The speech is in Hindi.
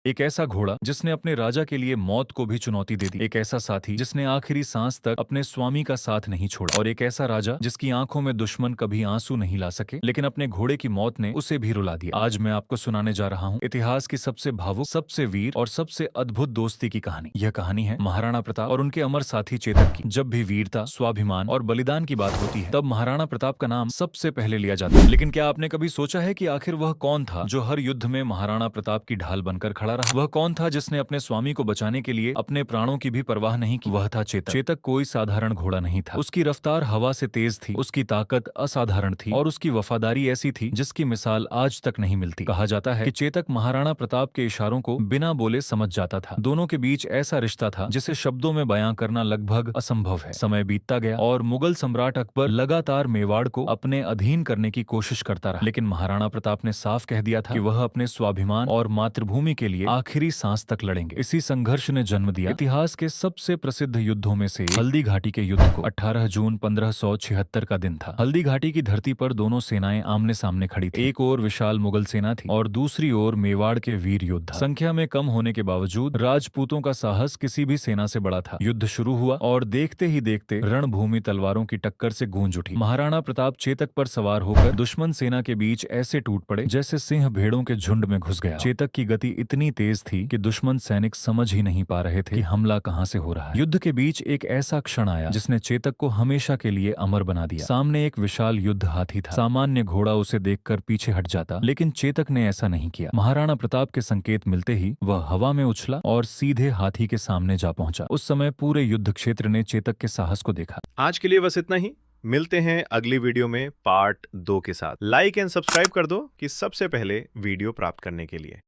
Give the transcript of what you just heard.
एक ऐसा घोड़ा जिसने अपने राजा के लिए मौत को भी चुनौती दे दी। एक ऐसा साथी जिसने आखिरी सांस तक अपने स्वामी का साथ नहीं छोड़ा। और एक ऐसा राजा जिसकी आंखों में दुश्मन कभी आंसू नहीं ला सके, लेकिन अपने घोड़े की मौत ने उसे भी रुला दिया। आज मैं आपको सुनाने जा रहा हूँ इतिहास की सबसे भावुक, सबसे वीर और सबसे अद्भुत दोस्ती की कहानी। यह कहानी है महाराणा प्रताप और उनके अमर साथी चेतक की। जब भी वीरता, स्वाभिमान और बलिदान की बात होती है, तब महाराणा प्रताप का नाम सबसे पहले लिया जाता है। लेकिन क्या आपने कभी सोचा है कि आखिर वह कौन था जो हर युद्ध में महाराणा प्रताप की ढाल बनकर खड़ा रहा? वह कौन था जिसने अपने स्वामी को बचाने के लिए अपने प्राणों की भी परवाह नहीं की? वह था चेतक। चेतक कोई साधारण घोड़ा नहीं था। उसकी रफ्तार हवा से तेज थी, उसकी ताकत असाधारण थी और उसकी वफादारी ऐसी थी जिसकी मिसाल आज तक नहीं मिलती। कहा जाता है कि चेतक महाराणा प्रताप के इशारों को बिना बोले समझ जाता था। दोनों के बीच ऐसा रिश्ता था जिसे शब्दों में बयां करना लगभग असंभव है। समय बीतता गया और मुगल सम्राट अकबर लगातार मेवाड़ को अपने अधीन करने की कोशिश करता रहा, लेकिन महाराणा प्रताप ने साफ कह दिया था कि वह अपने स्वाभिमान और मातृभूमि के लिए आखिरी सांस तक लड़ेंगे। इसी संघर्ष ने जन्म दिया इतिहास के सबसे प्रसिद्ध युद्धों में से हल्दी घाटी के युद्ध को। 18 जून 1576 का दिन था। हल्दी घाटी की धरती पर दोनों सेनाएं आमने सामने खड़ी थी। एक ओर विशाल मुगल सेना थी और दूसरी ओर मेवाड़ के वीर योद्धा। संख्या में कम होने के बावजूद राजपूतों का साहस किसी भी सेना से बड़ा था। युद्ध शुरू हुआ और देखते ही देखते रणभूमि तलवारों की टक्कर से गूंज उठी। महाराणा प्रताप चेतक पर सवार होकर दुश्मन सेना के बीच ऐसे टूट पड़े जैसे सिंह भेड़ों के झुंड में घुस गया। चेतक की गति इतनी तेज थी कि दुश्मन सैनिक समझ ही नहीं पा रहे थे कि हमला कहां से हो रहा है। युद्ध के बीच एक ऐसा क्षण आया जिसने चेतक को हमेशा के लिए अमर बना दिया। सामने एक विशाल युद्ध हाथी था। सामान्य घोड़ा उसे देखकर पीछे हट जाता, लेकिन चेतक ने ऐसा नहीं किया। महाराणा प्रताप के संकेत मिलते ही वह हवा में उछला और सीधे हाथी के सामने जा पहुंचा। उस समय पूरे युद्ध क्षेत्र ने चेतक के साहस को देखा। आज के लिए बस इतना ही। मिलते हैं अगली वीडियो में पार्ट 2 के साथ। लाइक एंड सब्सक्राइब कर दो कि सबसे पहले वीडियो प्राप्त करने के लिए।